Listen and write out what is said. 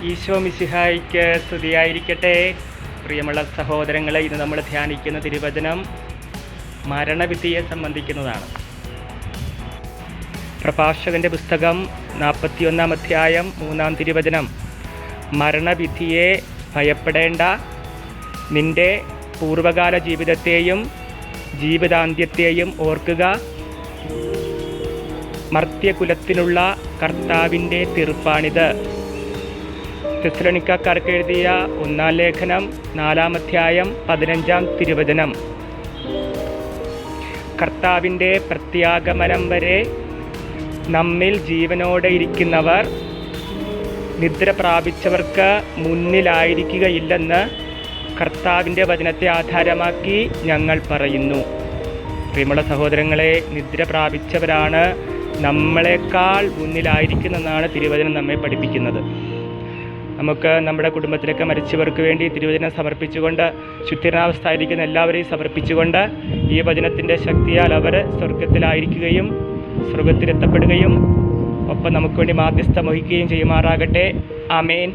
ഈശോ മിശിഹായ്ക്ക് സ്തുതിയായിരിക്കട്ടെ. പ്രിയമുള്ള സഹോദരങ്ങളെ, ഇന്ന് നമ്മൾ ധ്യാനിക്കുന്ന തിരുവചനം മരണവിധിയെ സംബന്ധിക്കുന്നതാണ്. പ്രഭാഷകൻ്റെ പുസ്തകം 41 അധ്യായം 3 തിരുവചനം. മരണവിധിയെ ഭയപ്പെടേണ്ട, നിന്റെ പൂർവകാല ജീവിതത്തെയും ജീവിതാന്ത്യത്തെയും ഓർക്കുക. മർത്യകുലത്തിനുള്ള കർത്താവിൻ്റെ തീർപ്പാണിത്. തെസ്സലോനിക്കക്കാർക്ക് എഴുതിയ 1 ലേഖനം 4 അധ്യായം 15 തിരുവചനം. കർത്താവിൻ്റെ പ്രത്യാഗമനം വരെ നമ്മിൽ ജീവനോടെ ഇരിക്കുന്നവർ നിദ്ര പ്രാപിച്ചവർക്ക് മുന്നിലായിരിക്കുകയില്ലെന്ന് കർത്താവിൻ്റെ വചനത്തെ ആധാരമാക്കി ഞങ്ങൾ പറയുന്നു. പ്രിയമുള്ള സഹോദരങ്ങളെ, നിദ്ര പ്രാപിച്ചവരാണ് നമ്മളെക്കാൾ മുന്നിലായിരിക്കുന്നതെന്നാണ് തിരുവചനം നമ്മെ പഠിപ്പിക്കുന്നത്. നമുക്ക് നമ്മുടെ കുടുംബത്തിലൊക്കെ മരിച്ചവർക്ക് വേണ്ടി തിരുവചനം സമർപ്പിച്ചുകൊണ്ട്, ശുദ്ധീകരണാവസ്ഥയായിരിക്കുന്ന എല്ലാവരെയും സമർപ്പിച്ചുകൊണ്ട്, ഈ വചനത്തിൻ്റെ ശക്തിയാൽ അവർ സ്വർഗത്തിലായിരിക്കുകയും സ്വർഗത്തിലെത്തപ്പെടുകയും ഒപ്പം നമുക്ക് വേണ്ടി മാധ്യസ്ഥം വഹിക്കുകയും ചെയ്യുമാറാകട്ടെ. ആമേൻ.